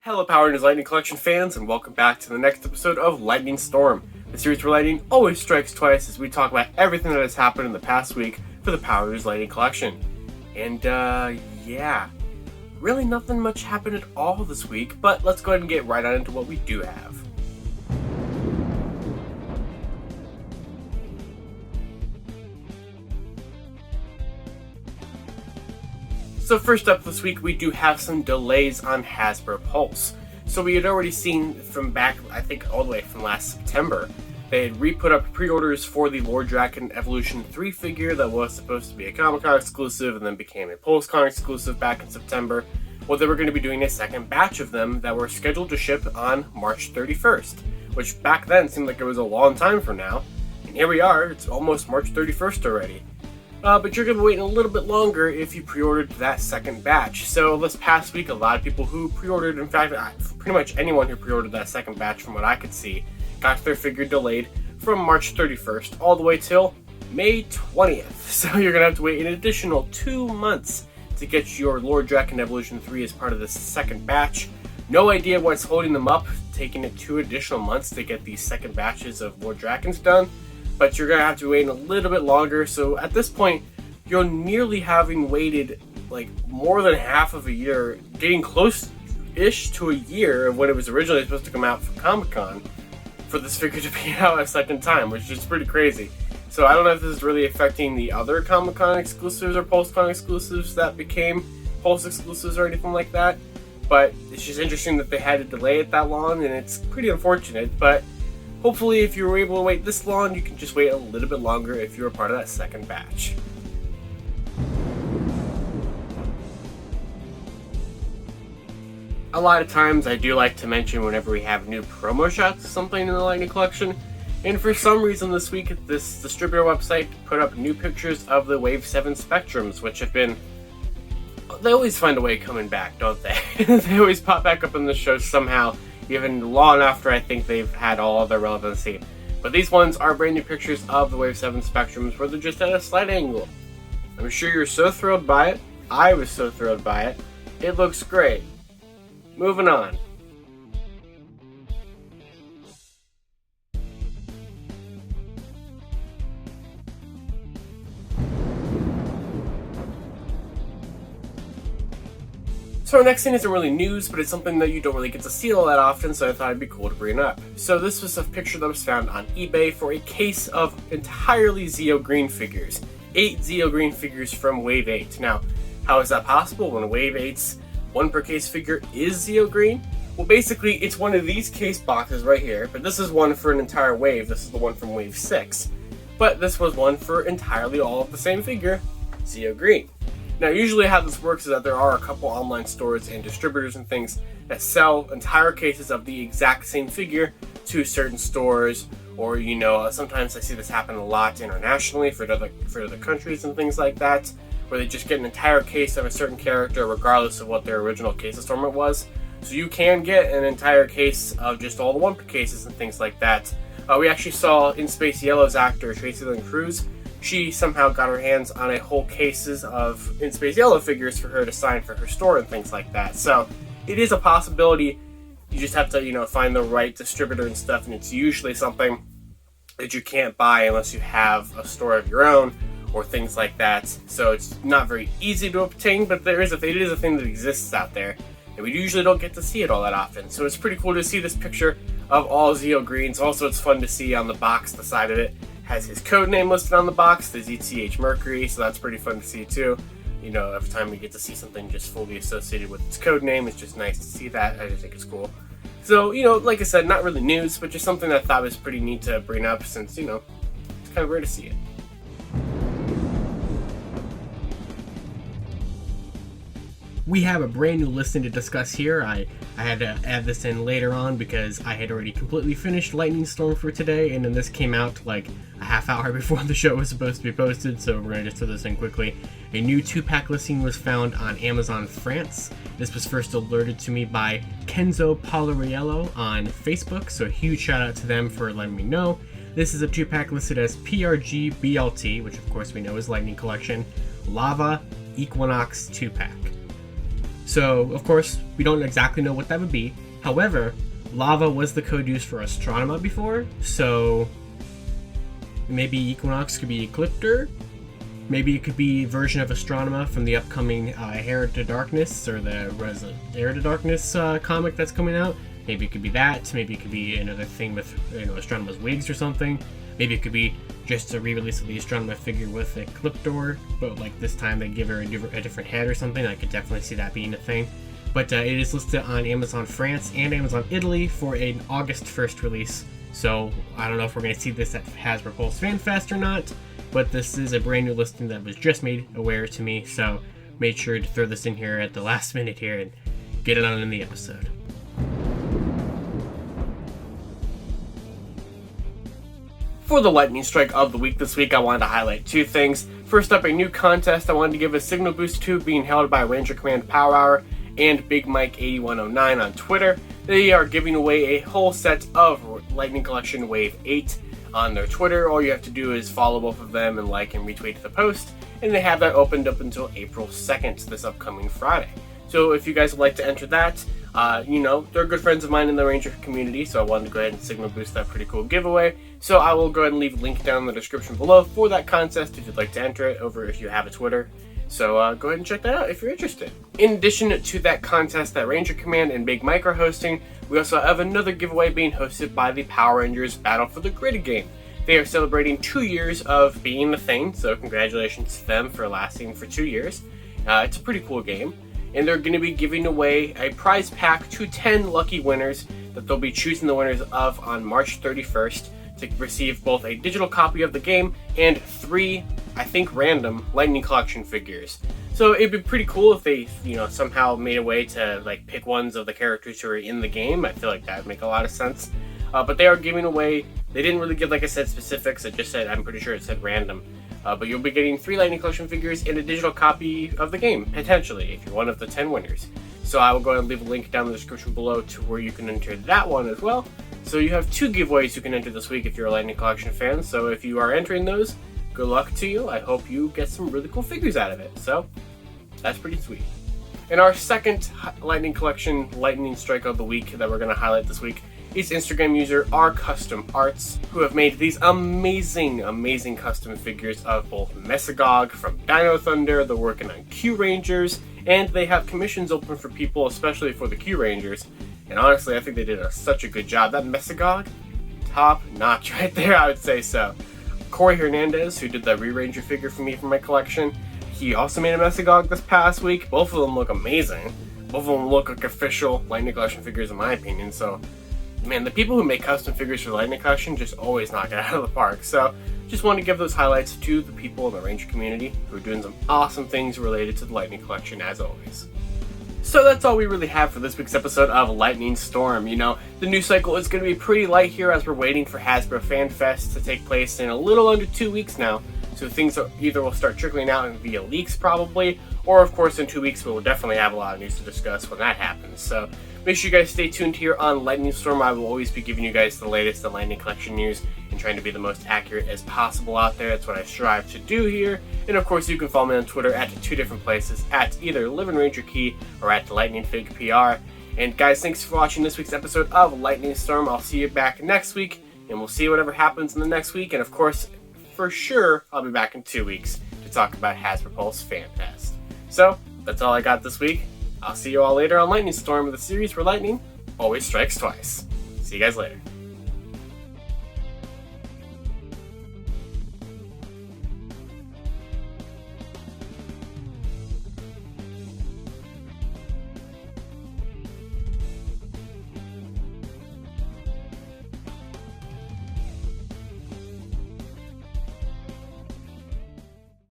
Hello Power Rangers Lightning Collection fans, and welcome back to the next episode of Lightning Storm, the series where lightning always strikes twice as we talk about everything that has happened in the past week for the Power Rangers Lightning Collection. And yeah, really nothing much happened at all this week, but let's go ahead and get right on into what we do have. So first up this week, we do have some delays on Hasbro Pulse. So we had already seen from back, I think all the way from last September, they had re-put up pre-orders for the Lord Drakkon Evolution 3 figure that was supposed to be a Comic-Con exclusive and then became a PulseCon exclusive back in September. Well, they were going to be doing a second batch of them that were scheduled to ship on March 31st, which back then seemed like it was a long time from now. And here we are, it's almost March 31st already. But you're going to be waiting a little bit longer if you pre-ordered that second batch. So this past week, a lot of people who pre-ordered, in fact, pretty much anyone who pre-ordered that second batch from what I could see, got their figure delayed from March 31st all the way till May 20th. So you're going to have to wait an additional 2 months to get your Lord Drakkon Evolution 3 as part of this second batch. No idea what's holding them up, taking it 2 additional months to get these second batches of Lord Drakkons done. But you're going to have to wait a little bit longer. So at this point, you're nearly having waited like more than half of a year, getting close-ish to a year of when it was originally supposed to come out for Comic-Con, for this figure to be out a second time, which is pretty crazy. So I don't know if this is really affecting the other Comic-Con exclusives or PulseCon exclusives that became Pulse exclusives or anything like that. But it's just interesting that they had to delay it that long, and it's pretty unfortunate. But hopefully, if you were able to wait this long, you can just wait a little bit longer if you were part of that second batch. A lot of times, I do like to mention whenever we have new promo shots of something in the Lightning Collection, and for some reason this week, this distributor website put up new pictures of the Wave 7 Spectrums, which have been... They always find a way coming back, don't they? They always pop back up in the show somehow, even long after I think they've had all of their relevancy. But these ones are brand new pictures of the Wave 7 Spectrums where they're just at a slight angle. I'm sure you're so thrilled by it. I was so thrilled by it. It looks great. Moving on. So our next thing isn't really news, but it's something that you don't really get to see all that often, so I thought it'd be cool to bring up. So this was a picture that was found on eBay for a case of entirely Zeo Green figures. 8 Zeo Green figures from Wave 8. Now, how is that possible when Wave 8's 1 per case figure is Zeo Green? Well, basically, it's one of these case boxes right here, but this is one for an entire wave. This is the one from Wave 6. But this was one for entirely all of the same figure, Zeo Green. Now, usually how this works is that there are a couple online stores and distributors and things that sell entire cases of the exact same figure to certain stores, or, you know, sometimes I see this happen a lot internationally for other countries and things like that, where they just get an entire case of a certain character regardless of what their original case assortment was. So you can get an entire case of just all the 1 per cases and things like that. We actually saw In Space Yellow's actor, Tracy Lynn Cruz. She somehow got her hands on a whole cases of In Space Yellow figures for her to sign for her store and things like that. So it is a possibility. You just have to, you know, find the right distributor and stuff, and it's usually something that you can't buy unless you have a store of your own or things like that. So it's not very easy to obtain, but it is a thing that exists out there, and we usually don't get to see it all that often. So it's pretty cool to see this picture of all Zeo Greens. Also, it's fun to see on the box, the side of it has his code name listed on the box, the ZTH Mercury, so that's pretty fun to see too. You know, every time we get to see something just fully associated with its code name, it's just nice to see that. I just think it's cool. So, you know, like I said, not really news, but just something that I thought was pretty neat to bring up since, you know, it's kind of rare to see it. We have a brand new listing to discuss here. I had to add this in later on because I had already completely finished Lightning Storm for today, and then this came out like a half hour before the show was supposed to be posted, so we're going to just throw this in quickly. A new 2-pack listing was found on Amazon France. This was first alerted to me by Kenzo Polariello on Facebook, so a huge shout out to them for letting me know. This is a 2-pack listed as PRG BLT, which of course we know is Lightning Collection, Lava Equinox 2-pack. So, of course, we don't exactly know what that would be. However, lava was the code used for ASTRONEMA before, so maybe Equinox could be Ecliptor. Maybe it could be a version of ASTRONEMA from the upcoming Heir to Darkness, or the Heir to Darkness comic that's coming out. Maybe it could be that. Maybe it could be another thing with ASTRONEMA's wigs or something. Maybe it could be just a re-release of the ASTRONEMA figure with Ecliptor, but like this time they give her a different head or something. I could definitely see that being a thing. But it is listed on Amazon France and Amazon Italy for an August 1st release. So I don't know if we're going to see this at Hasbro Pulse Fan Fest or not, but this is a brand new listing that was just made aware to me, so made sure to throw this in here at the last minute here and get it on in the episode. For the lightning strike of the week this week, I wanted to highlight two things. First up, a new contest I wanted to give a signal boost to, being held by Ranger Command Power Hour and BigMike8109 on Twitter. They are giving away a whole set of Lightning Collection Wave 8 on their Twitter. All you have to do is follow both of them and like and retweet the post, and they have that opened up until April 2nd, this upcoming Friday. So if you guys would like to enter that, they're good friends of mine in the Ranger community, so I wanted to go ahead and signal boost that pretty cool giveaway. So I will go ahead and leave a link down in the description below for that contest if you'd like to enter it over if you have a Twitter. So go ahead and check that out if you're interested. In addition to that contest that Ranger Command and BigMike are hosting, we also have another giveaway being hosted by the Power Rangers Battle for the Grid game. They are celebrating 2 years of being the thing, so congratulations to them for lasting for 2 years. It's a pretty cool game. And they're going to be giving away a prize pack to 10 lucky winners that they'll be choosing the winners of on March 31st to receive both a digital copy of the game and 3, I think, random Lightning Collection figures. So it'd be pretty cool if they, somehow made a way to pick ones of the characters who are in the game. I feel like that would make a lot of sense. But they are giving away, they didn't really give, like I said, specifics. It just said, I'm pretty sure it said random. But you'll be getting 3 Lightning Collection figures and a digital copy of the game, potentially, if you're one of the 10 winners. So I will go ahead and leave a link down in the description below to where you can enter that one as well. So you have 2 giveaways you can enter this week if you're a Lightning Collection fan. So if you are entering those, good luck to you. I hope you get some really cool figures out of it. So that's pretty sweet. And our second Lightning Collection Lightning Strike of the week that we're going to highlight this week is Instagram user Custom Arts, who have made these amazing custom figures of both Mesagog from Dino Thunder. They're working on Q Rangers, and they have commissions open for people, especially for the Q Rangers. And honestly, I think they did such a good job. That Mesagog, top notch right there, I would say so. Corey Hernandez, who did the Re-Ranger figure for me for my collection, he also made a Mesagog this past week. Both of them look amazing. Both of them look like official Lightning Collection figures in my opinion, so man, the people who make custom figures for Lightning Collection just always knock it out of the park. So just want to give those highlights to the people in the Ranger community who are doing some awesome things related to the Lightning Collection as always. So that's all we really have for this week's episode of Lightning Storm. The news cycle is going to be pretty light here as we're waiting for Hasbro Fan Fest to take place in a little under 2 weeks now. So things either will start trickling out via leaks probably, or of course in 2 weeks we'll definitely have a lot of news to discuss when that happens. So make sure you guys stay tuned here on Lightning Storm. I will always be giving you guys the latest in Lightning Collection news and trying to be the most accurate as possible out there. That's what I strive to do here. And of course you can follow me on Twitter at 2 different places, at either Living Ranger Key or at Lightning Fig PR. And guys, thanks for watching this week's episode of Lightning Storm. I'll see you back next week, and we'll see whatever happens in the next week. And of course, for sure, I'll be back in 2 weeks to talk about Hasbro Pulse Fan Fest. So that's all I got this week. I'll see you all later on Lightning Storm, the series where lightning always strikes twice. See you guys later.